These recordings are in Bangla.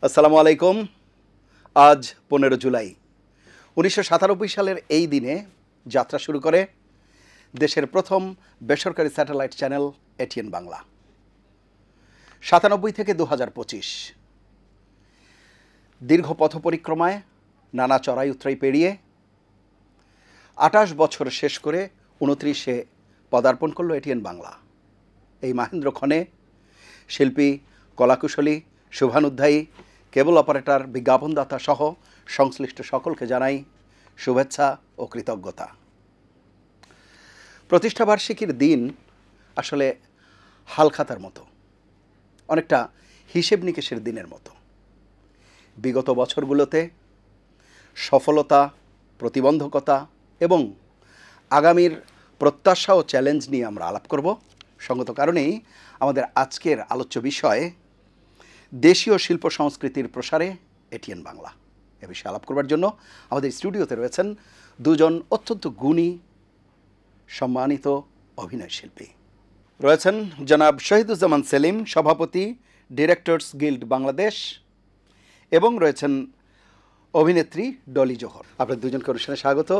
আসসালামু আলাইকুম। আজ 15 জুলাই 1997 সালের এই দিনে যাত্রা শুরু করে দেশের প্রথম বেসরকারি স্যাটেলাইট চ্যানেল এটিএন বাংলা। 97 থেকে 2025 দীর্ঘ পথ পরিক্রমায় নানা চড়াই উতরাই পেরিয়ে 28 বছর শেষ করে 29-এ পদার্পণ করলো এটিএন বাংলা। এই মাহেন্দ্রক্ষণে শিল্পী, কলাকুশলী, শুভানুধ্যায়ী, কেবল অপারেটর, বিজ্ঞাপনদাতা সহ সংশ্লিষ্ট সকলকে জানাই শুভেচ্ছা ও কৃতজ্ঞতা। প্রতিষ্ঠাবার্ষিকীর দিন আসলে হালখাতার মতো, অনেকটা হিসেব নিকেশের দিনের মতো। বিগত বছরগুলোতে সফলতা, প্রতিবন্ধকতা এবং আগামীর প্রত্যাশা ও চ্যালেঞ্জ নিয়ে আমরা আলাপ করব। সঙ্গত কারণেই আমাদের আজকের আলোচ্য বিষয় দেশীয় শিল্প সংস্কৃতির প্রসারে এটিএন বাংলা। এ বিষয়ে আলাপ করবার জন্য আমাদের স্টুডিওতে রয়েছেন দুজন অত্যন্ত গুণী, সম্মানিত অভিনয় শিল্পী। রয়েছেন জনাব শহীদুজ্জামান সেলিম, সভাপতি, ডিরেক্টরস গিল্ড বাংলাদেশ, এবং রয়েছেন অভিনেত্রী ডলি জোহর। আপনাদের দুজনকে অনুষ্ঠানে স্বাগত।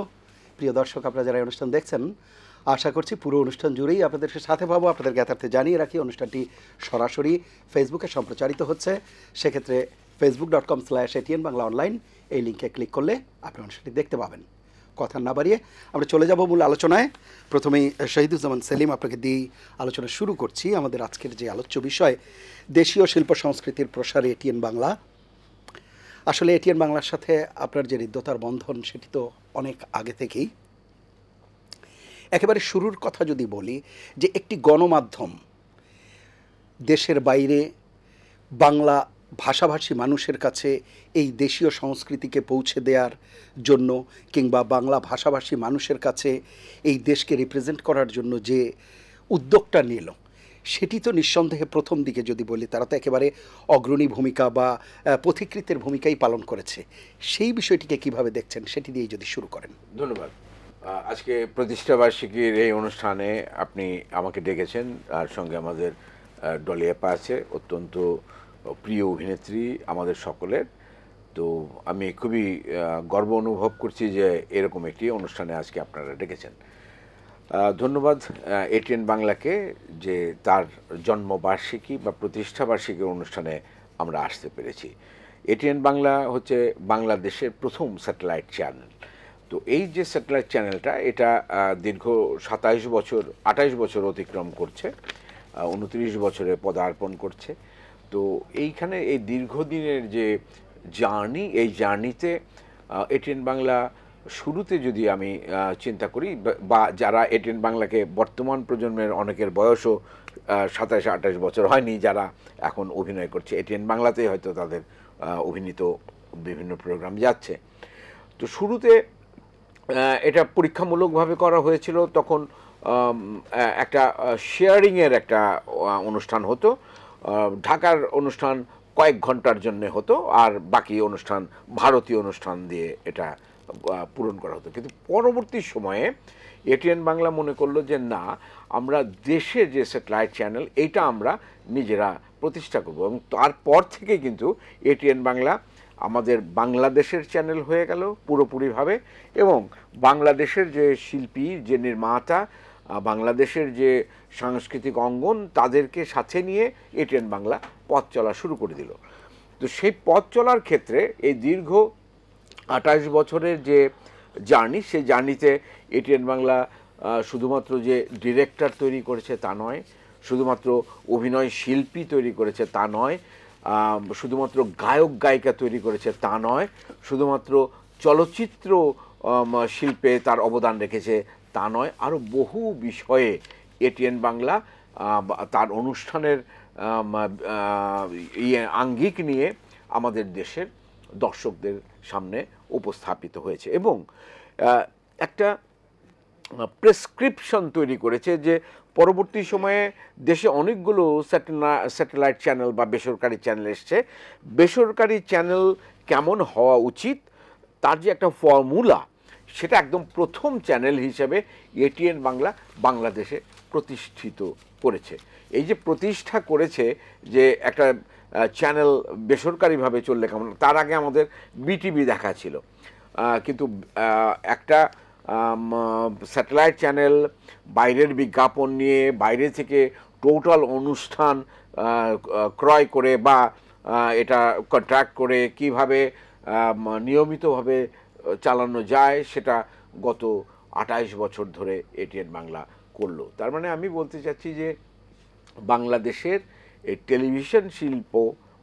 প্রিয় দর্শক, আপনারা যারা এই অনুষ্ঠান দেখছেন, আশা করছি পুরো অনুষ্ঠান জুড়েই আপনাদের সাথে পাবো। আপনাদের জ্ঞাতার্থে জানিয়ে রাখি, অনুষ্ঠানটি সরাসরি ফেসবুকে সম্প্রচারিত হচ্ছে। সেক্ষেত্রে facebook.com/ATN বাংলা অনলাইন এই লিঙ্কে ক্লিক করলে আপনি অনুষ্ঠানটি দেখতে পাবেন। কথা না বাড়িয়ে আমরা চলে যাব মূল আলোচনায়। প্রথমেই শহীদুজ্জামান সেলিম, আপনাকে দিয়েই আলোচনা শুরু করছি। আমাদের আজকের যে আলোচ্য বিষয় দেশীয় শিল্প সংস্কৃতির প্রসারে এটিএন বাংলা। আসলে এটিএন বাংলার সাথে আপনার যে হৃদ্যতার বন্ধন, সেটি তো অনেক আগে থেকেই। একেবারে শুরুর কথা যদি বলি, যে একটি গণমাধ্যম দেশের বাইরে বাংলা ভাষাভাষী মানুষের কাছে এই দেশীয় সংস্কৃতিকে পৌঁছে দেওয়ার জন্য, কিংবা বাংলা ভাষাভাষী মানুষের কাছে এই দেশকে রিপ্রেজেন্ট করার জন্য যে উদ্যোগটা নিল, সেটি তো নিঃসন্দেহে প্রথম দিকে যদি বলি, তারা তো একেবারে অগ্রণী ভূমিকা বা পথিকৃতের ভূমিকাই পালন করেছে। সেই বিষয়টিকে কিভাবে দেখছেন, সেটি দিয়েই যদি শুরু করেন। ধন্যবাদ। আজকে প্রতিষ্ঠাবার্ষিকীর এই অনুষ্ঠানে আপনি আমাকে ডেকেছেন, আর সঙ্গে আমাদের ডলি আপা আছে, অত্যন্ত প্রিয় অভিনেত্রী আমাদের সকলের। তো আমি খুবই গর্ব অনুভব করছি যে এরকম একটি অনুষ্ঠানে আজকে আপনারা ডেকেছেন। ধন্যবাদ এটিএন বাংলাকে যে তার জন্মবার্ষিকী বা প্রতিষ্ঠাবার্ষিকীর অনুষ্ঠানে আমরা আসতে পেরেছি। এটিএন বাংলা হচ্ছে বাংলাদেশের প্রথম স্যাটেলাইট চ্যানেল। তো এই যে স্যাটেলাইট চ্যানেলটা, এটা দীর্ঘ 28 বছর অতিক্রম করছে, 29 বছরে পদার্পণ করছে। তো এইখানে এই দীর্ঘদিনের যে জার্নি, এই জার্নিতে এটিএন বাংলা শুরুতে যদি আমি চিন্তা করি, বা যারা এটিএন বাংলাকে, বর্তমান প্রজন্মের অনেকের বয়সও 27-28 বছর হয়নি, যারা এখন অভিনয় করছে এটিএন বাংলাতেই, হয়তো তাদের অভিনীত বিভিন্ন প্রোগ্রাম যাচ্ছে। তো শুরুতে এটা পরীক্ষামূলকভাবে করা হয়েছিল। তখন একটা শেয়ারিংয়ের একটা অনুষ্ঠান হতো। ঢাকার অনুষ্ঠান কয়েক ঘন্টার জন্য হতো, আর বাকি অনুষ্ঠান ভারতীয় অনুষ্ঠান দিয়ে এটা পূরণ করা হতো। কিন্তু পরবর্তী সময়ে এটিএন বাংলা মনে করলো যে না, আমরা দেশের যে স্যাটেলাইট চ্যানেল, এইটা আমরা নিজেরা প্রতিষ্ঠা করব। এবং তারপর থেকে কিন্তু এটিএন বাংলা আমাদের বাংলাদেশের চ্যানেল হয়ে গেল পুরোপুরিভাবে। এবং বাংলাদেশের যে শিল্পী, যে নির্মাতা, বাংলাদেশের যে সাংস্কৃতিক অঙ্গন, তাদেরকে সাথে নিয়ে এটিএন বাংলা পথ চলা শুরু করে দিল। তো সেই পথ চলার ক্ষেত্রে এই দীর্ঘ 28 বছরের যে জার্নি, সেই জার্নিতে এটিএন বাংলা শুধুমাত্র যে ডিরেক্টর তৈরি করেছে তা নয়, শুধুমাত্র অভিনয় শিল্পী তৈরি করেছে তা নয়, শুধুমাত্র গায়ক গায়িকা তৈরি করেছে তা নয়, শুধুমাত্র চলচ্চিত্র শিল্পে তার অবদান রেখেছে তা নয়, আরও বহু বিষয়ে এটিএন বাংলা তার অনুষ্ঠানের আঙ্গিক নিয়ে আমাদের দেশের দর্শকদের সামনে উপস্থাপিত হয়েছে। এবং একটা প্রেসক্রিপশন তৈরি করেছে যে পরবর্তী সময়ে দেশে অনেকগুলো স্যাটেলাইট চ্যানেল বা বেসরকারি চ্যানেল এসছে। বেসরকারি চ্যানেল কেমন হওয়া উচিত, তার যে একটা ফর্মুলা, সেটা একদম প্রথম চ্যানেল হিসেবে এটিএন বাংলা বাংলাদেশে প্রতিষ্ঠিত করেছে। এই যে প্রতিষ্ঠা করেছে, যে একটা চ্যানেল বেসরকারিভাবে চললে কেমন। তার আগে আমাদের বিটিভি দেখা ছিল, কিন্তু একটা স্যাটেলাইট চ্যানেল বাইরের বিজ্ঞাপন নিয়ে বাইরে থেকে টোটাল অনুষ্ঠান ক্রয় করে বা এটা কন্ট্রাক্ট করে কিভাবে নিয়মিতভাবে চালানো যায় সেটা গত 28 বছর ধরে এটিএন বাংলা করলো। তার মানে আমি বলতে চাচ্ছি যে বাংলাদেশের এই টেলিভিশন শিল্প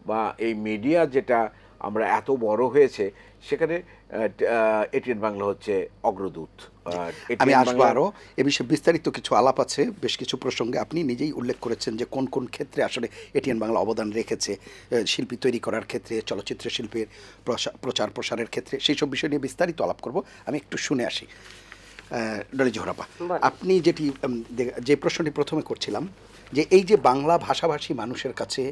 বা এই মিডিয়া যেটা আমরা এত বড় হয়েছে সেখানে এটিএন বাংলা হচ্ছে অগ্রদূত। আমি আসবো আরও এ বিষয়ে বিস্তারিত কিছু আলাপ আছে, বেশ কিছু প্রসঙ্গে আপনি নিজেই উল্লেখ করেছেন যে কোন কোন ক্ষেত্রে আসলে এটিএন বাংলা অবদান রেখেছে, শিল্পী তৈরি করার ক্ষেত্রে, চলচ্চিত্র শিল্পের প্রচার প্রসারের ক্ষেত্রে, সেই সব বিষয় নিয়ে বিস্তারিত আলাপ করব। আমি একটু শুনে আসি। ডলি জোহরাপা, আপনি যে প্রশ্নটি প্রথমে করছিলাম যে এই যে বাংলা ভাষাভাষী মানুষের কাছে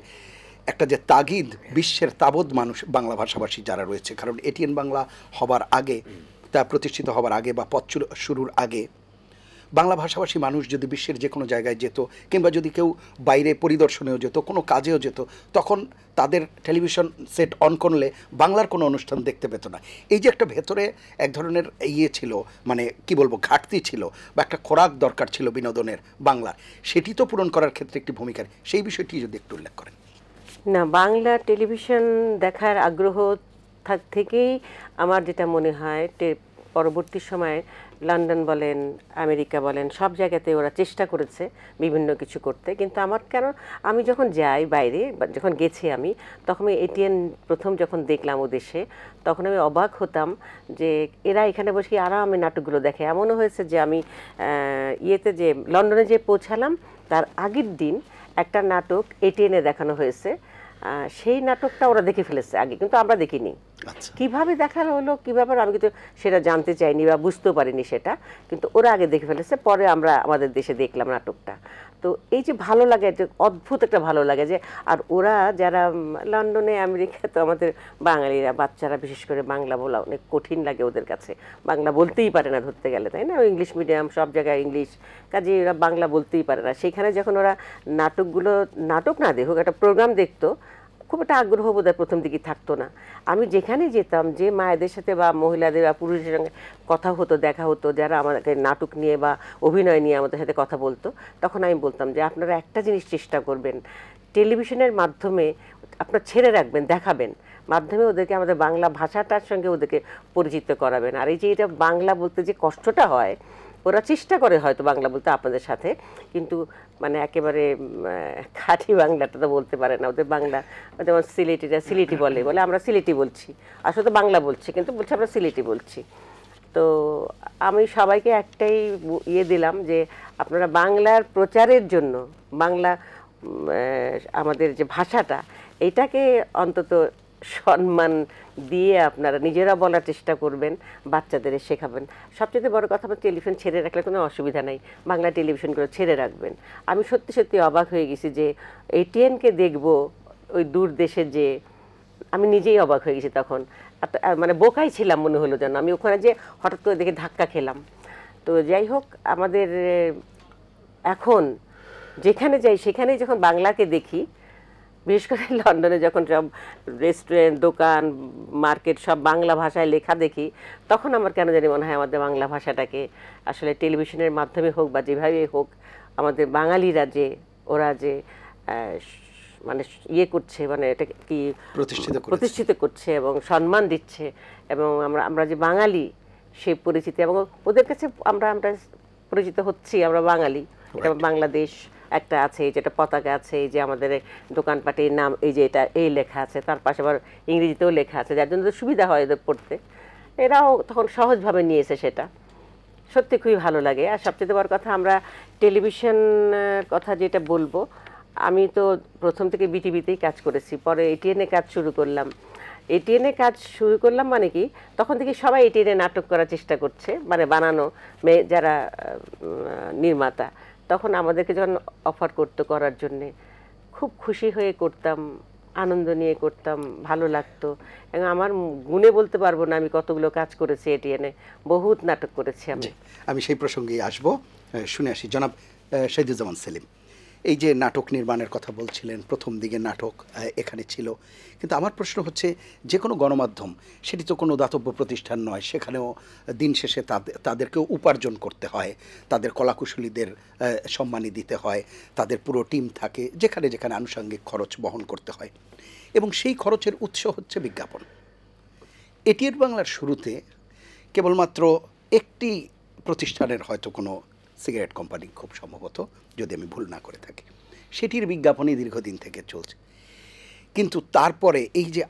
একটা যে তাগিদ, বিশ্বের তাবৎ মানুষ বাংলা ভাষাভাষী যারা রয়েছে, কারণ এটিএন বাংলা হবার আগে, তা প্রতিষ্ঠিত হবার আগে বা পথ শুরুর আগে বাংলা ভাষাভাষী মানুষ যদি বিশ্বের যে কোনো জায়গায় যেত কিংবা যদি কেউ বাইরে পরিদর্শনেও যেত, কোনো কাজেও যেত, তখন তাদের টেলিভিশন সেট অন করলে বাংলার কোনো অনুষ্ঠান দেখতে পেত না। এই যে একটা ভেতরে এক ধরনের ছিল, মানে কি বলবো, ঘাটতি ছিল বা একটা খোরাক দরকার ছিল বিনোদনের বাংলার, সেটি তো পূরণ করার ক্ষেত্রে একটি ভূমিকা, সেই বিষয়টি যদি একটু উল্লেখ করেন। না, বাংলা টেলিভিশন দেখার আগ্রহ থেকেই আমার যেটা মনে হয় পরবর্তী সময়ে লন্ডন বলেন, আমেরিকা বলেন, সব জায়গাতে ওরা চেষ্টা করেছে বিভিন্ন কিছু করতে, কিন্তু আমার আমি যখন যাই বাইরে, যখন গেছি আমি, তখন আমি এটিএন প্রথম যখন দেখলাম ও দেশে, তখন আমি অবাক হতাম যে এরা এখানে বসে আরামে নাটকগুলো দেখে। এমনও হয়েছে যে আমি যে লন্ডনে যে পৌঁছালাম তার আগের দিন একটা নাটক এটিএনে দেখানো হয়েছে, সেই নাটকটা ওরা দেখে ফেলেছে আগে, কিন্তু আমরা দেখিনি। কিভাবে দেখানো হলো, কিভাবে, আমি কিন্তু সেটা জানতে চাইনি বা বুঝতেও পারিনি সেটা, কিন্তু ওরা আগে দেখে ফেলেছে, পরে আমরা আমাদের দেশে দেখলাম নাটকটা। তো এই যে ভালো লাগে, যে অদ্ভুত একটা ভালো লাগে যে, আর ওরা যারা লন্ডনে, আমেরিকা, তো আমাদের বাঙালিরা, বাচ্চারা বিশেষ করে বাংলা বলা অনেক কঠিন লাগে ওদের কাছে, বাংলা বলতেই পারে না ধরতে গেলে, তাই না? ইংলিশ মিডিয়াম, সব জায়গায় ইংলিশ, কাজে ওরা বাংলা বলতেই পারে না। সেখানে যখন ওরা নাটক না দেখুক, একটা প্রোগ্রাম দেখতো, খুব একটা আগ্রহ বোধহয় প্রথম দিকে থাকতো না। আমি যেখানে যেতাম, যে মায়েদের সাথে বা মহিলাদের বা পুরুষের সঙ্গে কথা হতো, দেখা হতো, যারা আমাকে নাটক নিয়ে বা অভিনয় নিয়ে আমাদের সাথে কথা বলতো, তখন আমি বলতাম যে আপনারা একটা জিনিস চেষ্টা করবেন, টেলিভিশনের মাধ্যমে আপনারা ছেড়ে রাখবেন, দেখাবেন, মাধ্যমে ওদেরকে আমাদের বাংলা ভাষাটার সঙ্গে ওদেরকে পরিচিত করাবেন। আর এই যে এটা বাংলা বলতে যে কষ্টটা হয়, ওরা চেষ্টা করে হয়তো বাংলা বলতে আপনাদের সাথে, কিন্তু মানে একেবারে খাঁটি বাংলাটা তো বলতে পারে না। ওদের বাংলা, যেমন সিলেটিরা সিলেটি বলে আমরা সিলেটি বলছি, আসলে তো বাংলা বলছি, কিন্তু বলছে আমরা সিলেটি বলছি। তো আমি সবাইকে একটাই দিলাম যে আপনারা বাংলার প্রচারের জন্য, বাংলা আমাদের যে ভাষাটা, এটাকে অন্তত সম্মান দিয়ে আপনারা নিজেরা বলার চেষ্টা করবেন, বাচ্চাদের শেখাবেন। সবচেয়ে বড় কথা, টেলিভিশন ছেড়ে রাখলে কোনো অসুবিধা নাই, বাংলা টেলিভিশনগুলো ছেড়ে রাখবেন। আমি সত্যি সত্যি অবাক হয়ে গেছি যে এটিএনকে দেখবো ওই দূর দেশে, যে আমি নিজেই অবাক হয়ে গেছি তখন, মানে বোকাই ছিলাম মনে হলো যেন। আমি ওখানে যে হঠাৎ করে দেখে ধাক্কা খেলাম। তো যাই হোক, আমাদের এখন যেখানে যাই সেখানেই যখন বাংলাকে দেখি, বিশেষ করে লন্ডনে যখন সব রেস্টুরেন্ট, দোকান, মার্কেট সব বাংলা ভাষায় লেখা দেখি, তখন আমার কেন জানি মনে হয় আমাদের বাংলা ভাষাটাকে আসলে টেলিভিশনের মাধ্যমে হোক বা যেভাবে হোক, আমাদের বাঙালিরা যে ওরা যে মানে করছে, মানে এটা কি প্রতিষ্ঠিত করছে এবং সম্মান দিচ্ছে, এবং আমরা যে বাঙালি সেই পরিচিতি, এবং ওদের কাছে আমরা পরিচিত হচ্ছি, আমরা বাঙালি। বাংলাদেশ একটা আছে, যেটা পতাকা আছে, এই যে আমাদের দোকানপাটের নাম, এই যে এটা এই লেখা আছে, তার পাশে আবার ইংরেজিতেও লেখা আছে, যার জন্য সুবিধা হয় এদের পড়তে। এরাও তখন সহজভাবে নিয়েছে, সেটা সত্যি খুবই ভালো লাগে। আর সবচেয়ে বড় কথা, আমরা টেলিভিশন কথা যেটা বলবো, আমি তো প্রথম থেকে বিটিভিতেই কাজ করেছি, পরে এটিএনে কাজ শুরু করলাম। এটিএনে কাজ শুরু করলাম মানে কি, তখন থেকে সবাই এটিএনে নাটক করার চেষ্টা করছে, মানে বানানো যারা নির্মাতা, তখন আমাদেরকে যখন অফার করতো করার জন্যে, খুব খুশি হয়ে করতাম, আনন্দ নিয়ে করতাম, ভালো লাগতো। এবং আমার গুণে বলতে পারবো না আমি কতগুলো কাজ করেছি এটিএনে, বহুত নাটক করেছি আমি। আমি সেই প্রসঙ্গে আসবো, শুনে আসি। জনাব শহীদুজ্জামান সেলিম, এই যে নাটক নির্মাণের কথা বলছিলেন, প্রথম দিকে নাটক এখানে ছিল, কিন্তু আমার প্রশ্ন হচ্ছে যে কোনো গণমাধ্যম সেটি তো কোনো দাতব্য প্রতিষ্ঠান নয়, সেখানেও দিন শেষে তাদেরকেও উপার্জন করতে হয়, তাদের কলাকুশলীদের সম্মানী দিতে হয়, তাদের পুরো টিম থাকে, যেখানে যেখানে আনুষঙ্গিক খরচ বহন করতে হয়, এবং সেই খরচের উৎস হচ্ছে বিজ্ঞাপন। এটিএন বাংলার শুরুতে কেবলমাত্র একটি প্রতিষ্ঠানের হয়তো কোনো সিগারেট কোম্পানি, খুব সম্ভবত, যদি আমি ভুল না করে থাকি, সেটির বিজ্ঞাপনই দীর্ঘদিন থেকে চলছে। কিন্তু তারপরে এই যে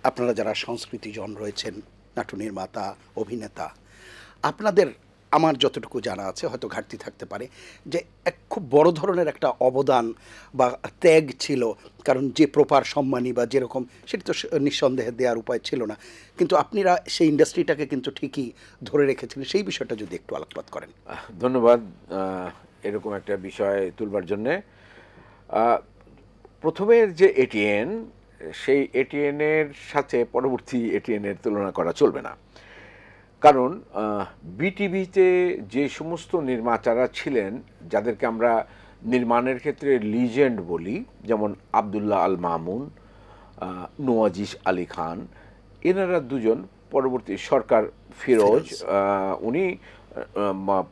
আপনারা যারা সংস্কৃতিজন রয়েছেন, নাট্য নির্মাতা, অভিনেতা, আপনাদের আমার যতটুকু জানা আছে, হয়তো ঘাটতি থাকতে পারে, যে এক খুব বড় ধরনের একটা অবদান বা ত্যাগ ছিল, কারণ যে প্রপার সম্মানী বা যেরকম, সেটি তো নিঃসন্দেহে দেওয়ার উপায় ছিল না, কিন্তু আপনারা সেই ইন্ডাস্ট্রিটাকে কিন্তু ঠিকই ধরে রেখেছিলেন। সেই বিষয়টা যদি একটু আলোকপাত করেন। ধন্যবাদ এরকম একটা বিষয় তুলবার জন্যে। প্রথমের যে এটিএন, সেই এটিএনের সাথে পরবর্তী এটিএনের তুলনা করা চলবে না, কারণ বিটিভিতে যে সমস্ত নির্মাতারা ছিলেন, যাদেরকে আমরা নির্মাণের ক্ষেত্রে লিজেন্ড বলি, যেমন আবদুল্লাহ আল মামুন, নওয়াজিস আলী খান, এনারা দুজন, পরবর্তী সরকার ফিরোজ, উনি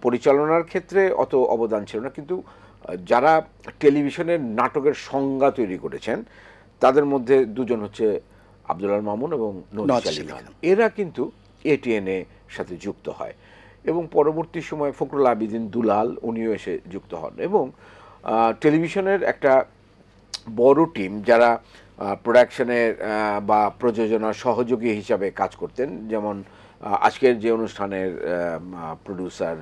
পরিচালনার ক্ষেত্রে অত অবদান ছিল না, কিন্তু যারা টেলিভিশনের নাটকের সংজ্ঞা তৈরি করেছেন তাদের মধ্যে দুজন হচ্ছে আবদুল্লাহ আল মামুন এবং নওয়াজিস আলী খান। এরা কিন্তু এটিএনএ সাথে যুক্ত হয়, এবং পরবর্তী সময় ফখরুল আবিদিন দুলাল উনিও এসে যুক্ত হন, এবং টেলিভিশনের একটা বড় টিম যারা প্রোডাকশনের বা প্রযোজনার সহযোগী হিসাবে কাজ করতেন, যেমন আজকের যে অনুষ্ঠানের প্রডিউসার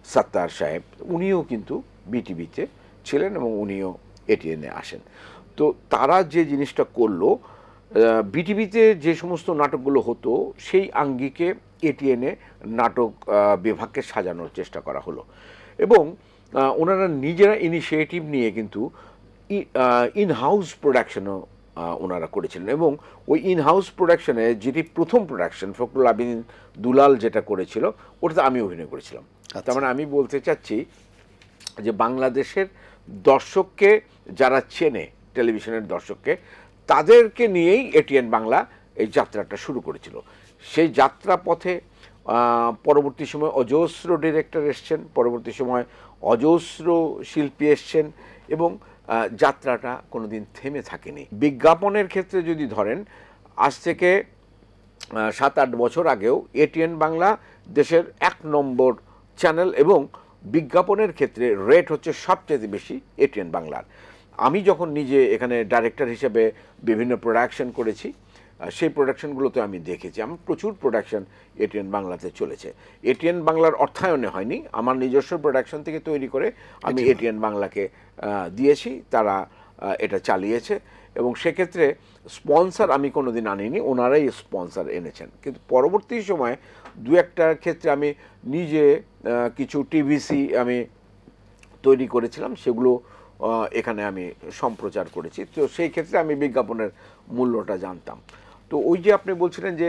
সাত্তার সাহেব, উনিও কিন্তু বিটিভিতে ছিলেন এবং উনিও এটিএনএ আসেন। তো তারা যে জিনিসটা করলো, বিটিভিতে যে সমস্ত নাটকগুলো হতো সেই আঙ্গিকে এটিএনএ নাটক বিভাগকে সাজানোর চেষ্টা করা হলো, এবং ওনারা নিজেরা ইনিশিয়েটিভ নিয়ে কিন্তু ইন হাউস প্রোডাকশনও ওনারা করেছিলেন, এবং ওই ইন হাউস প্রোডাকশনে যেটি প্রথম প্রোডাকশন ফখরুল আবিদিন দুলাল যেটা করেছিল, ওটাতে আমি অভিনয় করেছিলাম। তার মানে আমি বলতে চাচ্ছি যে বাংলাদেশের দর্শককে যারা চেনে, টেলিভিশনের দর্শককে, তাদেরকে নিয়েই এটিএন বাংলা এই যাত্রাটা শুরু করেছিল। সেই যাত্রা পথে পরবর্তী সময় অজস্র ডিরেক্টর এসছেন, পরবর্তী সময় অজস্র শিল্পী এসছেন, এবং যাত্রাটা কোনোদিন থেমে থাকেনি। বিজ্ঞাপনের ক্ষেত্রে যদি ধরেন, আজ থেকে 7-8 বছর আগেও এটিএন বাংলা দেশের 1 নম্বর চ্যানেল, এবং বিজ্ঞাপনের ক্ষেত্রে রেট হচ্ছে সবচেয়ে বেশি এটিএন বাংলার। আমি যখন নিজে এখানে ডাইরেক্টর হিসেবে বিভিন্ন প্রোডাকশন করেছি, সেই প্রোডাকশনগুলোতে আমি দেখেছি আমার প্রচুর প্রোডাকশন এটিএন বাংলাতে চলেছে। এটিএন বাংলার অর্থায়নে হয়নি, আমার নিজস্ব প্রোডাকশন থেকে তৈরি করে আমি এটিএন বাংলাকে দিয়েছি, তারা এটা চালিয়েছে, এবং সেক্ষেত্রে স্পন্সর আমি কোনো দিন আনিনি, ওনারাই স্পন্সর এনেছেন। কিন্তু পরবর্তী সময়ে দু একটা ক্ষেত্রে আমি নিজে কিছু টিভিসি আমি তৈরি করেছিলাম, সেগুলো এখানে আমি সম্প্রচার করেছি। তো সেই ক্ষেত্রে আমি বিজ্ঞাপনের মূল্যটা জানতাম। তো ওই যে আপনি বলছিলেন যে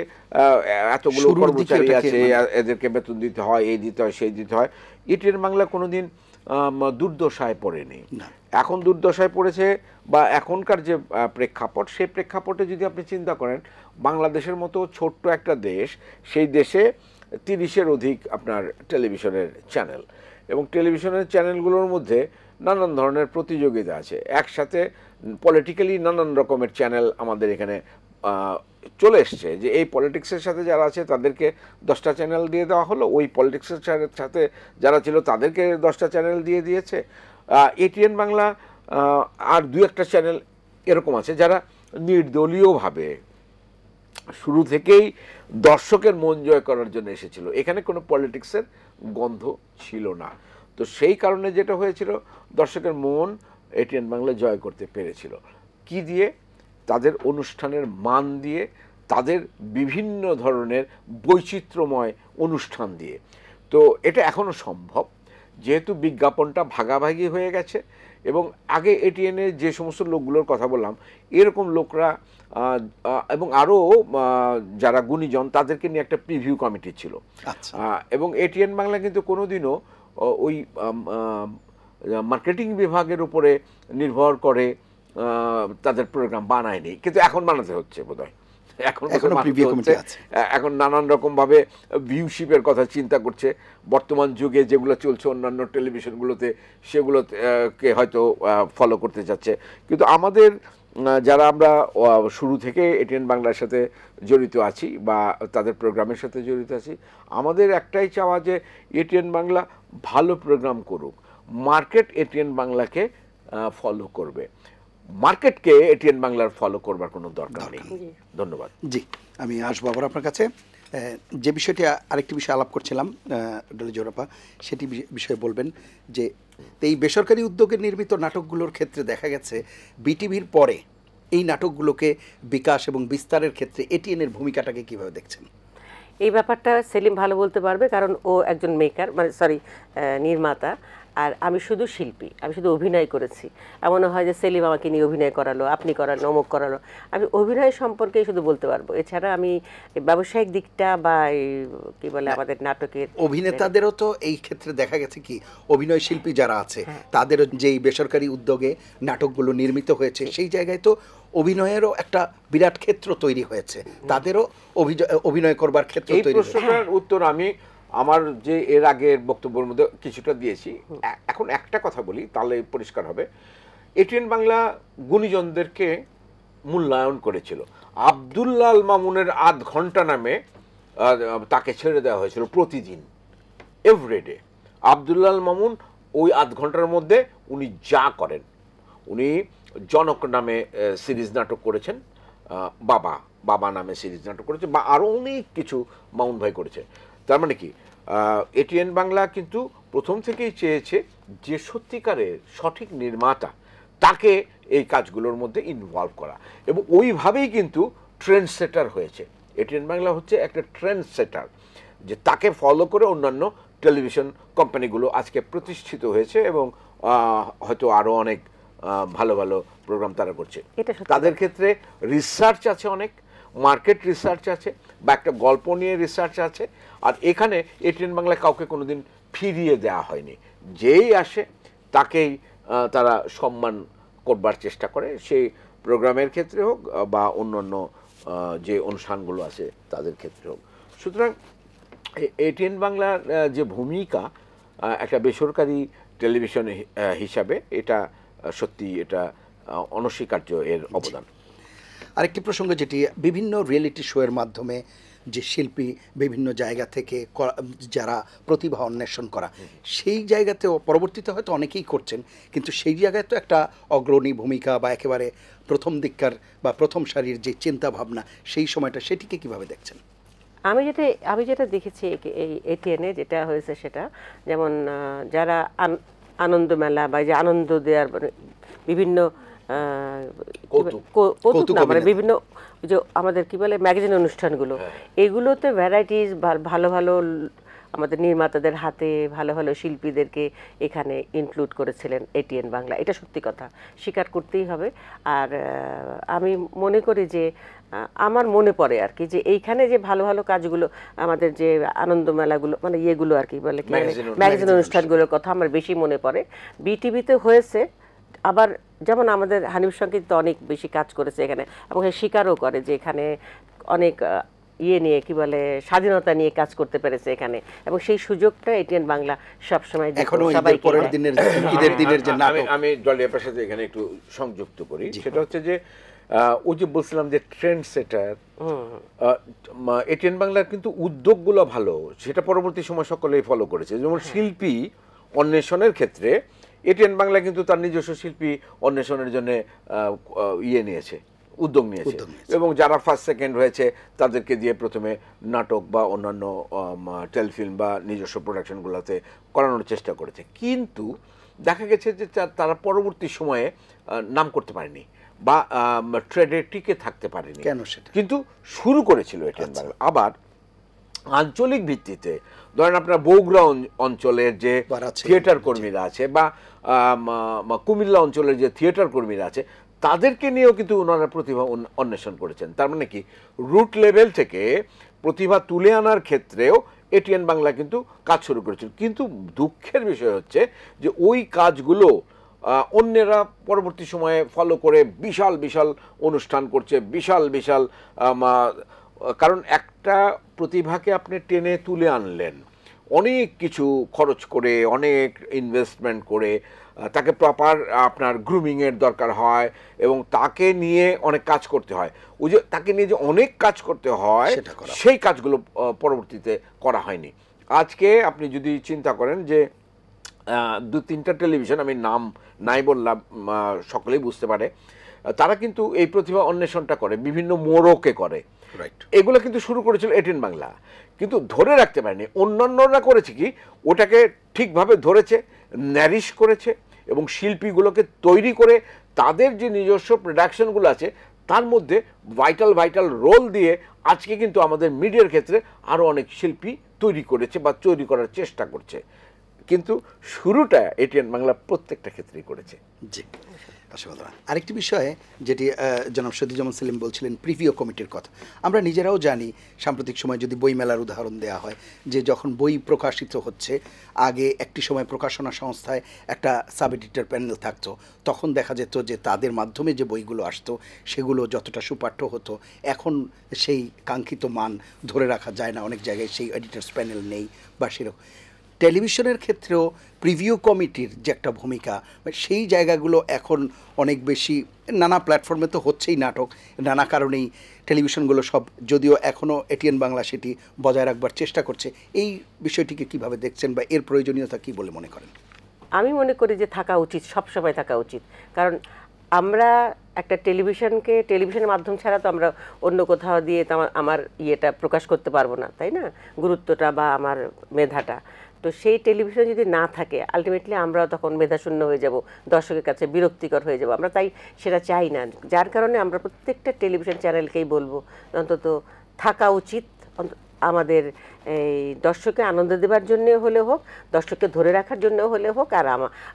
এতগুলো কর্মচারী আছে, এদেরকে বেতন দিতে হয়, এই দিতে হয়, সেই দিতে হয়, এটিএন বাংলা কোনোদিন দুর্দশায় পড়েনি। এখন দুর্দশায় পড়েছে, বা এখনকার যে প্রেক্ষাপট, সেই প্রেক্ষাপটে যদি আপনি চিন্তা করেন, বাংলাদেশের মতো ছোট্ট একটা দেশ, সেই দেশে 30-এর অধিক আপনার টেলিভিশনের চ্যানেল, এবং টেলিভিশনের চ্যানেলগুলোর মধ্যে নানান ধরনের প্রতিযোগিতা আছে, একসাথে পলিটিক্যালি নানান রকমের চ্যানেল আমাদের এখানে চলে এসছে, যে এই পলিটিক্সের সাথে যারা আছে তাদেরকে 10টা চ্যানেল দিয়ে দেওয়া হলো, ওই পলিটিক্সের সাথে যারা ছিল তাদেরকে 10টা চ্যানেল দিয়ে দিয়েছে। এটিএন বাংলা আর 2-একটা চ্যানেল এরকম আছে যারা নির্দলীয়ভাবে শুরু থেকেই দর্শকের মন জয় করার জন্য এসেছিল, এখানে কোনো পলিটিক্সের গন্ধ ছিল না। তো সেই কারণে যেটা হয়েছিল, দর্শকের মন এটিএন বাংলা জয় করতে পেরেছিল কি দিয়ে? তাদের অনুষ্ঠানের মান দিয়ে, তাদের বিভিন্ন ধরনের বৈচিত্র্যময় অনুষ্ঠান দিয়ে। তো এটা এখনও সম্ভব, যেহেতু বিজ্ঞাপনটা ভাগাভাগি হয়ে গেছে, এবং আগে এটিএনে যে সমস্ত লোকগুলোর কথা বললাম, এরকম লোকরা এবং আরও যারা গুণীজন, তাদেরকে নিয়ে একটা প্রিভিউ কমিটি ছিল। এবং এটিএন বাংলা কিন্তু কোনোদিনও ওই মার্কেটিং বিভাগের উপরে নির্ভর করে তাদের প্রোগ্রাম বানায়নি, কিন্তু এখন বানাতে হচ্ছে বোধহয়। এখন নানান রকম ভাবে ভিউশিপের কথা চিন্তা করছে। বর্তমান যুগে যেগুলো চলছে অন্যান্য টেলিভিশনগুলোতে সেগুলোকে হয়তো ফলো করতে যাচ্ছে। কিন্তু আমাদের যারা আমরা শুরু থেকে এটিএন বাংলার সাথে জড়িত আছি বা তাদের প্রোগ্রামের সাথে জড়িত আছি, আমাদের একটাই চাওয়া যে এটিএন বাংলা ভালো প্রোগ্রাম করুক, মার্কেট এটিএন বাংলাকে ফলো করবে, মার্কেটকে এটিএন বাংলার ফলো করবার কোনো দরকার নেই। ধন্যবাদ। জি, আমি আসবো আবার আপনার কাছে। যে বিষয়টি আরেকটি বিষয় আলাপ করছিলাম ডলি জোহরাপা, সেটি বিষয়ে বলবেন যে এই বেসরকারি উদ্যোগে নির্মিত নাটকগুলোর ক্ষেত্রে দেখা গেছে বিটিভির পরে এই নাটকগুলোকে বিকাশ এবং বিস্তারের ক্ষেত্রে এটিএনের ভূমিকাটাকে কিভাবে দেখছেন? এই ব্যাপারটা সেলিম ভালো বলতে পারবে, কারণ ও একজন মেকার, মানে সরি নির্মাতা, আর আমি শুধু শিল্পী, আমি শুধু অভিনয় করেছি। এমনও হয় যে সেলিম আমাকে নিয়ে অভিনয় করালো, আপনি করালো, অমুক করালো, আমি অভিনয় সম্পর্কেই শুধু বলতে পারবো। এছাড়া আমি ব্যবসায়িক দিকটা বা কি বলে আমাদের নাটকের অভিনেতাদেরও তো এই ক্ষেত্রে দেখা গেছে কি অভিনয় শিল্পী যারা আছে তাদেরও যেই বেসরকারি উদ্যোগে নাটকগুলো নির্মিত হয়েছে সেই জায়গায় তো অভিনয়েরও একটা বিরাট ক্ষেত্র তৈরি হয়েছে, তাদেরও অভিনয় করবার ক্ষেত্র তৈরি হয়েছে। এই প্রশ্নটার উত্তর আমি আমার যে এর আগের বক্তব্যের মধ্যে কিছুটা দিয়েছি। এখন একটা কথা বলি, তাহলে পরিষ্কার হবে। এটিএন বাংলা গুণীজনদেরকে মূল্যায়ন করেছিল। আব্দুল্লাহ আল মামুনের আধ ঘন্টা নামে তাকে ছেড়ে দেওয়া হয়েছিল প্রতিদিন, এভরিডে। আব্দুল্লাহ আল মামুন ওই আধ ঘন্টার মধ্যে উনি যা করেন, উনি জনক নামে সিরিজ নাটক করেছেন, বাবা নামে সিরিজ নাটক করেছে, বা আরও অনেক কিছু মামুন ভাই করেছে। তার মানে কি এটিএন বাংলা কিন্তু প্রথম থেকেই চেয়েছে যে সত্যিকারের সঠিক নির্মাতা তাকে এই কাজগুলোর মধ্যে ইনভলভ করা, এবং ওইভাবেই কিন্তু ট্রেন্ড সেটার হয়েছে। এটিএন বাংলা হচ্ছে একটা ট্রেন্ড সেটার, যে তাকে ফলো করে অন্যান্য টেলিভিশন কোম্পানিগুলো আজকে প্রতিষ্ঠিত হয়েছে এবং হয়তো আরও অনেক ভালো ভালো প্রোগ্রাম তারা করছে। তাদের ক্ষেত্রে রিসার্চ আছে, অনেক মার্কেট রিসার্চ আছে, বা একটা গল্প নিয়ে রিসার্চ আছে। আর এখানে এটিএন বাংলা কাউকে কোনোদিন ফিরিয়ে দেওয়া হয়নি, যেই আসে তাকেই তারা সম্মান করবার চেষ্টা করে, সেই প্রোগ্রামের ক্ষেত্রে হোক বা অন্যান্য যে অনুষ্ঠানগুলো আছে তাদের ক্ষেত্রে হোক। সুতরাং এটিএন বাংলার যে ভূমিকা একটা বেসরকারি টেলিভিশন হিসাবে, এটা সত্যি এটা অনস্বীকার্য এর অবদান। আরেকটি প্রসঙ্গ, যেটি বিভিন্ন রিয়েলিটি শোয়ের মাধ্যমে যে শিল্পী বিভিন্ন জায়গা থেকে যারা প্রতিভা অন্বেষণ করা, সেই জায়গাতেও পরবর্তীতে হয়তো অনেকেই করছেন, কিন্তু সেই জায়গায় তো একটা অগ্রণী ভূমিকা বা একেবারে প্রথম দিককার বা প্রথম সারির যে চিন্তা ভাবনা, সেই সময়টা সেটিকে কিভাবে দেখছেন? আমি যেটা দেখেছি এই এটিএনে যেটা হয়েছে, সেটা যেমন যারা আনন্দ মেলা বা যে আনন্দ দেওয়ার বিভিন্ন কৌতুক না, মানে বিভিন্ন যে আমাদের কি বলে ম্যাগাজিন অনুষ্ঠানগুলো, এগুলোতে ভ্যারাইটিস ভালো ভালো আমাদের নির্মাতাদের হাতে ভালো ভালো শিল্পীদেরকে এখানে ইনক্লুড করেছিলেন এটিএন বাংলা। এটা সত্যি কথা, স্বীকার করতেই হবে। আর আমি মনে করি যে আমার মনে পড়ে আর কি, যে এইখানে যে ভালো ভালো কাজগুলো আমাদের যে আনন্দ মেলাগুলো মানে ইয়েগুলো আর কি বলে ম্যাগাজিন অনুষ্ঠানগুলোর কথা আমার বেশি মনে পড়ে। বিটিভিতে হয়েছে, আবার যেমন আমাদের হানিফ সংগীত তো অনেক বেশি কাজ করেছে এখানে, এবং স্বীকারও করে যে এখানে অনেক নিয়ে কি বলে স্বাধীনতা নিয়ে কাজ করতে পেরেছে এখানে, এবং সেই সুযোগটা এটিএন বাংলা সবসময় আমি ডলিয়াপার সাথে এখানে একটু সংযুক্ত করি। সেটা হচ্ছে যে ওই যে বলছিলাম যে ট্রেন্ড সেটার, এটিএন বাংলার কিন্তু উদ্যোগগুলো ভালো, সেটা পরবর্তী সময় সকলেই ফলো করেছে। যেমন শিল্পী অন্বেষণের ক্ষেত্রে এটিএন বাংলা কিন্তু তার নিজস্ব শিল্পী অন্বেষণের জন্য উদ্যোগ নিয়েছে, এবং যারা ফার্স্ট সেকেন্ড হয়েছে তাদেরকে দিয়ে প্রথমে নাটক বা অন্যান্য টেলিফিল্ম বা নিজস্ব প্রোডাকশনগুলোতে করানোর চেষ্টা করেছে। কিন্তু দেখা গেছে যে তারা পরবর্তী সময়ে নাম করতে পারেনি বা ট্রেডে টিকে থাকতে পারেনি। কেন সেটা? কিন্তু শুরু করেছিল এটিএন বাংলা। আবার আঞ্চলিক ভিত্তিতে ধরেন আপনার বগুড়া অঞ্চলের যে থিয়েটার কর্মীরা আছে বা কুমিল্লা অঞ্চলের যে থিয়েটার কর্মীরা আছে, তাদেরকে নিয়েও কিন্তু ওনারা প্রতিভা অন্বেষণ করেছেন। তার মানে কি, রুট লেভেল থেকে প্রতিভা তুলে আনার ক্ষেত্রেও এটিএন বাংলা কিন্তু কাজ শুরু করেছিল। কিন্তু দুঃখের বিষয় হচ্ছে যে ওই কাজগুলো অন্যেরা পরবর্তী সময়ে ফলো করে বিশাল বিশাল অনুষ্ঠান করছে, বিশাল বিশাল কারণ একটা প্রতিভাকে আপনি টেনে তুলে আনলেন অনেক কিছু খরচ করে, অনেক ইনভেস্টমেন্ট করে, তাকে প্রপার আপনার গ্রুমিংয়ের দরকার হয় এবং তাকে নিয়ে অনেক কাজ করতে হয়। ওই যে তাকে নিয়ে যে অনেক কাজ করতে হয় সেই কাজগুলো পরবর্তীতে করা হয়নি। আজকে আপনি যদি চিন্তা করেন যে 2-3টা টেলিভিশন, আমি নাম নাই বললাম, সকলেই বুঝতে পারে, তারা কিন্তু এই প্রতিভা অন্বেষণটা করে, বিভিন্ন মোড়কে করে। এগুলো কিন্তু শুরু করেছিল এটিএন বাংলা, কিন্তু ধরে রাখতে পারেনি। অন্যান্যরা করেছে কি, ওটাকে ঠিকভাবে ধরেছে, ন্যারিশ করেছে এবং শিল্পীগুলোকে তৈরি করে তাদের যে নিজস্ব প্রোডাকশনগুলো আছে তার মধ্যে ভাইটাল ভাইটাল রোল দিয়ে আজকে কিন্তু আমাদের মিডিয়ার ক্ষেত্রে আরও অনেক শিল্পী তৈরি করেছে বা তৈরি করার চেষ্টা করছে। কিন্তু শুরুটা এটিএন বাংলা প্রত্যেকটা ক্ষেত্রেই করেছে। জি, আরেকটি বিষয়ে যেটি জনাব শহীদুজ্জামান সেলিম বলছিলেন, প্রিভিউ কমিটির কথা। আমরা নিজেরাও জানি, সাম্প্রতিক সময় যদি বই মেলার উদাহরণ দেওয়া হয়, যে যখন বই প্রকাশিত হচ্ছে, আগে একটি সময় প্রকাশনা সংস্থায় একটা সাব এডিটর প্যানেল থাকতো, তখন দেখা যেত যে তাদের মাধ্যমে যে বইগুলো আসতো সেগুলো যতটা সুপাঠ্য হতো, এখন সেই কাঙ্ক্ষিত মান ধরে রাখা যায় না। অনেক জায়গায় সেই এডিটর্স প্যানেল নেই বা সেরকম। টেলিভিশনের ক্ষেত্রেও প্রিভিউ কমিটির যে একটা ভূমিকা, সেই জায়গাগুলো এখন অনেক বেশি, নানা প্ল্যাটফর্মে তো হচ্ছেই নাটক, নানা কারণেই টেলিভিশনগুলো সব, যদিও এখনও এটিএন বাংলা সেটি বজায় রাখবার চেষ্টা করছে। এই বিষয়টিকে কিভাবে দেখছেন বা এর প্রয়োজনীয়তা কি বলে মনে করেন? আমি মনে করি যে থাকা উচিত, সবসময় থাকা উচিত। কারণ আমরা একটা টেলিভিশনের মাধ্যম ছাড়া তো আমরা অন্য কোথাও দিয়ে তো আমার ইয়েটা প্রকাশ করতে পারবো না, তাই না, গুরুত্বটা বা আমার মেধাটা। তো সেই টেলিভিশন যদি না থাকে, আলটিমেটলি আমরাও তখন মেধাশূন্য হয়ে যাব, দর্শকের কাছে বিরক্তিকর হয়ে যাব। আমরা তাই সেটা চাই না। যার কারণে আমরা প্রত্যেকটা টেলিভিশন চ্যানেলকেই বলবো অন্তত থাকা উচিত, আমাদের এই দর্শককে আনন্দ দেওয়ার জন্য হলে হোক, দর্শককে ধরে রাখার জন্য হলে হোক, আর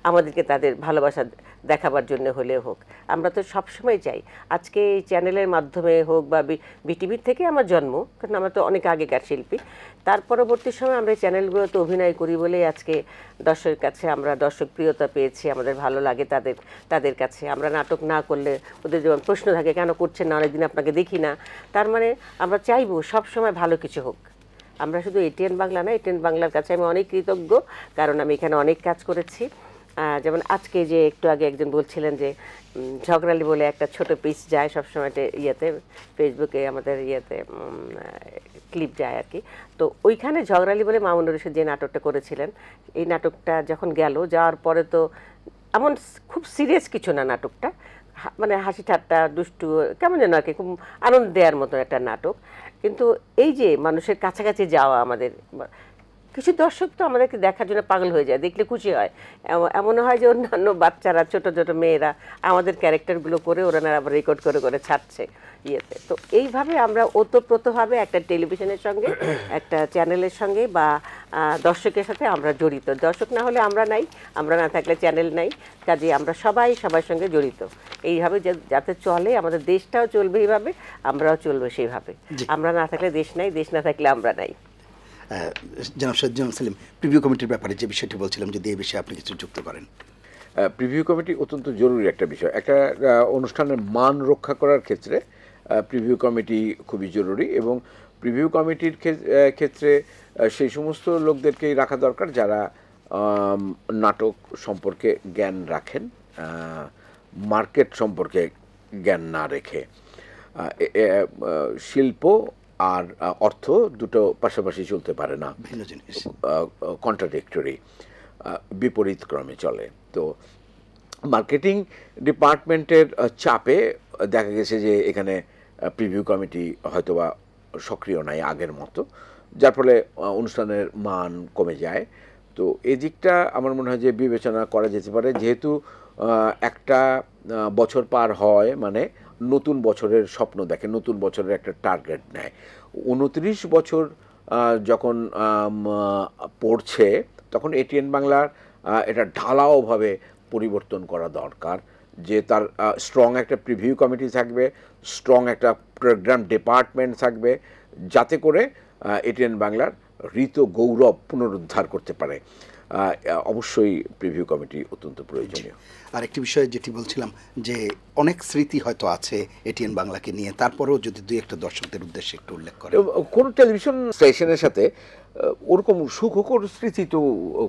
আমাদেরকে তাদের ভালোবাসা দেখাবার জন্য হলে হোক। আমরা তো সবসময় চাই। আজকে এই চ্যানেলের মাধ্যমে হোক বা বিটিভির থেকে আমার জন্ম, কারণ আমরা তো অনেক আগেকার শিল্পী। তার পরবর্তী সময় আমরা এই চ্যানেলগুলোতে অভিনয় করি বলেই আজকে দর্শকের কাছে আমরা দর্শকপ্রিয়তা পেয়েছি, আমাদের ভালো লাগে তাদের কাছে। আমরা নাটক না করলে ওদের যেমন প্রশ্ন থাকে, কেন করছেন না, অনেকদিন আপনাকে দেখি না। তার মানে আমরা চাইবো সবসময় ভালো কিছু হোক। আমরা শুধু এটিএন বাংলা না, এটিএন বাংলার কাছে আমি অনেক কৃতজ্ঞ, কারণ আমি এখানে অনেক কাজ করেছি। যেমন আজকে যে একটু আগে একজন বলছিলেন যে ঝগড়ালি বলে একটা ছোট পিস যায় সবসময় ইয়েতে, ফেসবুকে আমাদের ইয়েতে ক্লিপ যায় আর কি। তো ওইখানে ঝগড়ালি বলে মামুনুর রশিদ যে নাটকটা করেছিলেন, এই নাটকটা যখন গেল, যাওয়ার পরে তো এমন খুব সিরিয়াস কিছু না নাটকটা, মানে হাসি ঠাট্টা দুষ্টু কেমন যেন আর কি, খুব আনন্দ দেওয়ার মতো একটা নাটক। কিন্তু এই যে মানুষের কাছাকাছি যাওয়া, আমাদের কিছু দর্শক তো আমাদেরকে দেখার জন্য পাগল হয়ে যায়, দেখলে খুশি হয়। এমন হয় যে অন্যান্য বাচ্চারা, ছোট ছোট মেয়েরা আমাদের ক্যারেক্টারগুলো করে ওরা আবার রেকর্ড করে করে ছাড়ছে ইয়েতে। তো এইভাবে আমরা ওতপ্রোতভাবে একটা টেলিভিশনের সঙ্গে, একটা চ্যানেলের সঙ্গে বা দর্শকের সাথে আমরা জড়িত। দর্শক না হলে আমরা নাই, আমরা না থাকলে চ্যানেল নাই। কাজে আমরা সবার সঙ্গে জড়িত। এইভাবে যাতে চলে, আমাদের দেশটাও চলবে এইভাবে, আমরাও চলবো সেইভাবে। আমরা না থাকলে দেশ নাই, দেশ না থাকলে আমরা নাই। জনাব শহীদুজ্জামান সেলিম, প্রিভিউ কমিটির ব্যাপারে যে বিষয়টি বলছিলাম, যদি এই বিষয়ে আপনি কিছু যুক্ত করেন। প্রিভিউ কমিটি অত্যন্ত জরুরি একটা বিষয়। একটা অনুষ্ঠানের মান রক্ষা করার ক্ষেত্রে প্রিভিউ কমিটি খুবই জরুরি, এবং প্রিভিউ কমিটির ক্ষেত্রে সেই সমস্ত লোকদেরকেই রাখা দরকার যারা নাটক সম্পর্কে জ্ঞান রাখেন, মার্কেট সম্পর্কে জ্ঞান না রেখে। শিল্প আর অর্থ দুটো পাশাপাশি চলতে পারে না, ভিন্ন জিনিস, কন্ট্রাডিক্টরি, বিপরীত ক্রমে চলে। তো মার্কেটিং ডিপার্টমেন্টের চাপে দেখা গেছে যে এখানে প্রিভিউ কমিটি হয়তোবা সক্রিয় নাই আগের মতো, যার ফলে অনুষ্ঠানের মান কমে যায়। তো এই দিকটা আমার মনে হয় যে বিবেচনা করা যেতে পারে, যেহেতু একটা বছর পার হয় মানে নতুন বছরের স্বপ্ন দেখে, নতুন বছরের একটা টার্গেট নেয়। 29 বছর যখন পড়ছে, তখন এটিএন বাংলার এটা ঢালাওভাবে পরিবর্তন করা দরকার, যে তার স্ট্রং একটা প্রিভিউ কমিটি থাকবে, স্ট্রং একটা প্রোগ্রাম ডিপার্টমেন্ট থাকবে, যাতে করে এটিএন বাংলার ঋত গৌরব পুনরুদ্ধার করতে পারে। অবশ্যই প্রিভিউ কমিটি অত্যন্ত প্রয়োজনীয়। আরেকটি বিষয় যেটি বলছিলাম যে অনেক স্মৃতি হয়তো আছে এটিএন বাংলাকে নিয়ে, তারপরেও যদি দুই একটা দর্শকদের উদ্দেশ্যে একটু উল্লেখ করেন। কোন টেলিভিশন স্টেশনের সাথে ওরকম সুখকর স্মৃতি তো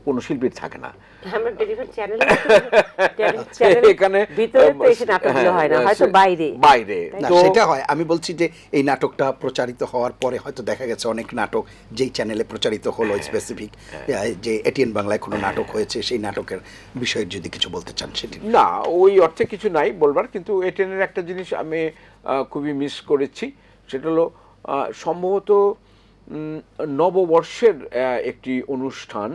কোনো শিল্পীর থাকে না। আমরা টেলিভিশন চ্যানেলে এখানে ভিতরে তো এসে নাটকগুলো হয় না, হয়তো বাইরে বাইরে না, তো সেটা হয়। আমি বলছি যে এই নাটকটা প্রচারিত হওয়ার পরে হয়তো দেখা গেছে অনেক নাটক যেই চ্যানেলে প্রচারিত হলো স্পেসিফিক, যে এটিএন বাংলায় কোনো নাটক হয়েছে, সেই নাটকের বিষয়ে যদি কিছু বলতে চান সেটি। না, ওই অর্থে কিছু নাই বলবার, কিন্তু এটিএনের একটা জিনিস আমি খুবই মিস করেছি, সেটা হলো সম্ভবত নববর্ষের একটি অনুষ্ঠান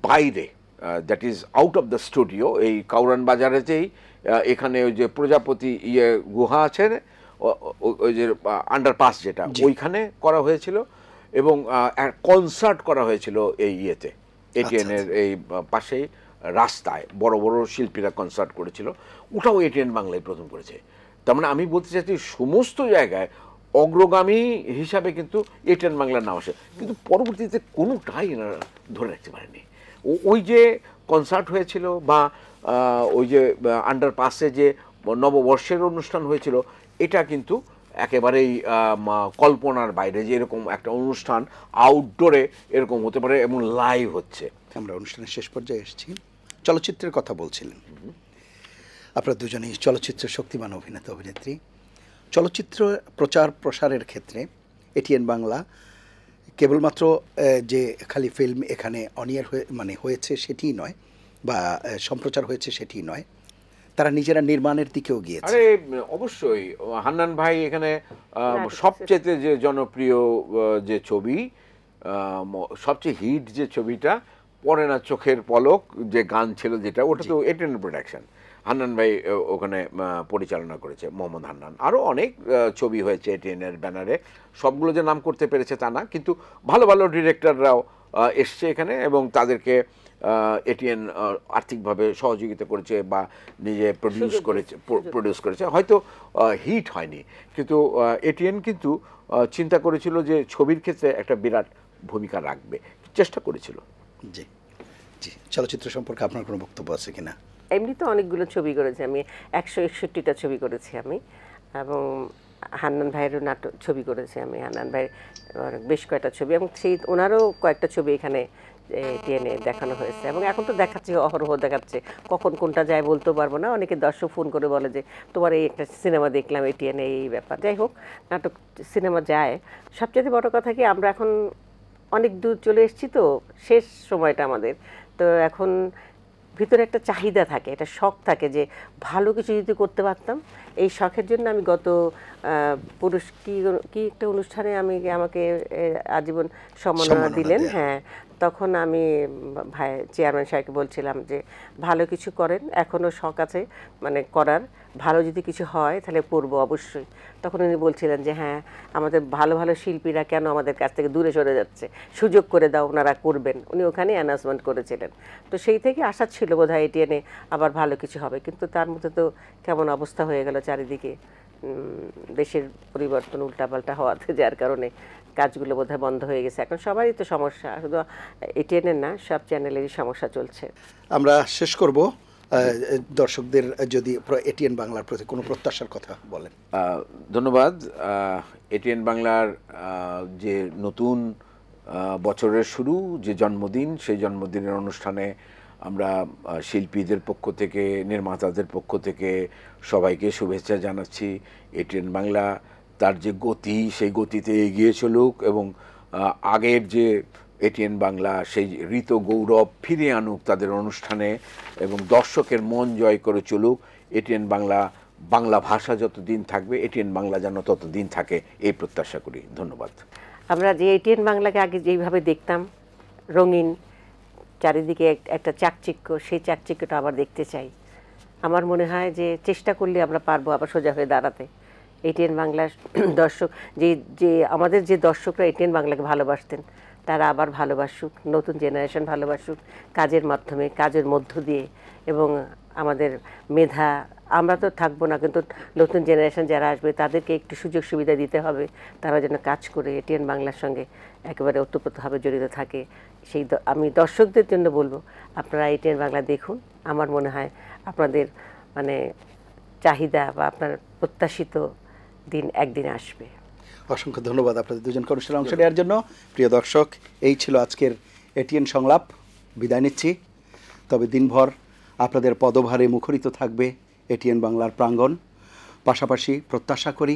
বাইরে, that is out of the studio, এই কাউরান বাজারেতেই এখানে ওই যে প্রজাপতি গুহা আছে, ওই যে আন্ডারপাস যেটা, ওইখানে করা হয়েছিল, এবং কনসার্ট করা হয়েছিল এই এটিএনের এই পাশেই রাস্তায় বড় বড় শিল্পীরা কনসার্ট করেছিল। ওটাও এটিএন বাংলায় প্রথম করেছে। তার মানে আমি বলতে চাইছি সমস্ত জায়গায় অগ্রগামী হিসাবে কিন্তু এটিএন বাংলার নাম আসে, কিন্তু পরবর্তীতে কোনোটাই এনারা ধরে রাখতে পারেনি। ওই যে কনসার্ট হয়েছিল বা ওই যে আন্ডারপাসে যে নববর্ষের অনুষ্ঠান হয়েছিল, এটা কিন্তু একেবারেই কল্পনার বাইরে যে এরকম একটা অনুষ্ঠান আউটডোরে এরকম হতে পারে এবং লাইভ হচ্ছে। আমরা অনুষ্ঠানের শেষ পর্যায়ে এসেছি। চলচ্চিত্রের কথা বলছিলেন, আপনারা দুজনেই চলচ্চিত্রের শক্তিমান অভিনেতা অভিনেত্রী। চলচ্চিত্র প্রচার প্রসারের ক্ষেত্রে এটিএন বাংলা কেবলমাত্র যে খালি ফিল্ম এখানে অনিয়ার হয়েছে সেটিই নয়, বা সম্প্রচার হয়েছে সেটিই নয়, তারা নিজেরা নির্মাণের দিকেও গিয়েছে। আরে অবশ্যই, হান্নান ভাই এখানে সবচেয়ে যে জনপ্রিয় যে ছবি, সবচেয়ে হিট যে ছবিটা পড়ে না চোখের পলক, যে গান ছিল যেটা, ওটা তো এটিএন প্রোডাকশন, হান্নান ভাই ওখানে পরিচালনা করেছে, মোহাম্মদ হান্নান। আরও অনেক ছবি হয়েছে এটিএনের ব্যানারে, সবগুলো যে নাম করতে পেরেছে তা না, কিন্তু ভালো ভালো ডিরেক্টররাও এসছে এখানে এবং তাদেরকে এটিএন আর্থিকভাবে সহযোগিতা করেছে বা নিজে প্রডিউস করেছে। হয়তো হিট হয়নি, কিন্তু এটিএন কিন্তু চিন্তা করেছিল যে ছবির ক্ষেত্রে একটা বিরাট ভূমিকা রাখবে, চেষ্টা করেছিল। জি জি, চলচ্চিত্র সম্পর্কে আপনার কোনো বক্তব্য আছে কিনা? এমনি তো অনেকগুলো ছবি করেছি আমি, 161টা ছবি করেছি আমি, এবং হান্নান ভাইয়েরও নাটক ছবি করেছি আমি, হান্নান ভাইয়ের বেশ কয়েকটা ছবি, এবং সেই ওনারও কয়েকটা ছবি এখানে টিএনএ দেখানো হয়েছে, এবং এখন তো দেখাচ্ছে, অহরহ দেখাচ্ছে, কখন কোনটা যায় বলতেও পারবো না। অনেকে দর্শক ফোন করে বলে যে তোমার এই একটা সিনেমা দেখলাম এটিএনএ, এই ব্যাপার। যাই হোক, নাটক সিনেমা যায়। সবচেয়ে বড় কথা কি, আমরা এখন অনেক দূর চলে এসেছি, তো শেষ সময়টা আমাদের, তো এখন ভিতরে একটা চাহিদা থাকে, একটা শখ থাকে যে ভালো কিছু যদি করতে পারতাম। এই শখের জন্য আমি গত কি একটা অনুষ্ঠানে আমাকে আজীবন সম্মাননা দিলেন, হ্যাঁ, তখন আমি ভাই চেয়ারম্যান সাহেবকে বলছিলাম যে ভালো কিছু করেন, এখনও শখ আছে মানে করার, ভালো যদি কিছু হয় তাহলে করবো অবশ্যই। তখন উনি বলছিলেন যে হ্যাঁ, আমাদের ভালো ভালো শিল্পীরা কেন আমাদের কাছ থেকে দূরে সরে যাচ্ছে, সুযোগ করে দাও, ওনারা করবেন। উনি ওখানে অ্যানাউন্সমেন্ট করেছিলেন। তো সেই থেকে আশা ছিল বোধহয় এটিএনে আবার ভালো কিছু হবে, কিন্তু তার মধ্যে তো কেমন অবস্থা হয়ে গেল চারিদিকে, দেশের পরিবর্তন উল্টাপাল্টা হওয়াতে, যার কারণে কাজগুলো বোধহয় বন্ধ হয়ে গেছে। এখন সবারই তো সমস্যা, শুধু এটিএনের না, সব চ্যানেলেরই সমস্যা চলছে। আমরা শেষ করব, দর্শকদের যদি এটিএন বাংলার প্রতি কোনো প্রত্যাশার কথা বলেন। ধন্যবাদ। এটিএন বাংলার যে নতুন বছরের শুরু, যে জন্মদিন, সেই জন্মদিনের অনুষ্ঠানে আমরা শিল্পীদের পক্ষ থেকে, নির্মাতাদের পক্ষ থেকে সবাইকে শুভেচ্ছা জানাচ্ছি। এটিএন বাংলা তার যে গতি, সেই গতিতে এগিয়ে চলুক এবং আগের যে এটিএন বাংলা সেই ঋত গৌরব ফিরে আনুক তাদের অনুষ্ঠানে এবং দর্শকের মন জয় করে চলুক। এটিএন বাংলা, বাংলা ভাষা যতদিন থাকবে, এটিএন বাংলা যেন ততদিন থাকে, এই প্রত্যাশা করি। ধন্যবাদ। আমরা যে এটিএন বাংলাকে আগে যেইভাবে দেখতাম, রঙিন, চারিদিকে একটা চাকচিক্য, সেই চাকচিক্যটা আবার দেখতে চাই। আমার মনে হয় যে চেষ্টা করলে আমরা পারবো আবার সোজা হয়ে দাঁড়াতে। এটিএন বাংলার দর্শক, যে আমাদের যে দর্শকরা এটিএন বাংলাকে ভালোবাসতেন, তারা আবার ভালোবাসুক, নতুন জেনারেশন ভালোবাসুক, কাজের মাধ্যমে, কাজের মধ্য দিয়ে, এবং আমাদের মেধা আমরা তো থাকবো না, কিন্তু নতুন জেনারেশন যারা আসবে তাদেরকে একটু সুযোগ সুবিধা দিতে হবে, তারা যেন কাজ করে এটিএন বাংলার সঙ্গে একেবারে ওতপ্রোতভাবে জড়িত থাকে। আমি দর্শকদের জন্য বলবো, আপনারা এটিএন বাংলা দেখুন। আমার মনে হয় আপনাদের মানে চাহিদা বা আপনার প্রত্যাশিত দিন একদিন আসবে। অসংখ্য ধন্যবাদ আপনাদের দুজনকে অনুষ্ঠানে অংশ নেওয়ার জন্য। প্রিয় দর্শক, এই ছিল আজকের এটিএন সংলাপ। বিদায় নিচ্ছি। তবে দিনভর আপনাদের পদভারে মুখরিত থাকবে এটিএন বাংলার প্রাঙ্গণ। পাশাপাশি প্রত্যাশা করি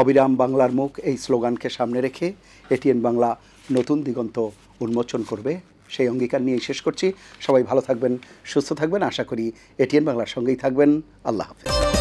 অবিরাম বাংলার মুখ এই স্লোগানকে সামনে রেখে এটিএন বাংলা নতুন দিগন্ত উন্মোচন করবে। সেই অঙ্গীকার নিয়েই শেষ করছি। সবাই ভালো থাকবেন, সুস্থ থাকবেন। আশা করি এটিএন বাংলার সঙ্গেই থাকবেন। আল্লাহ হাফেজ।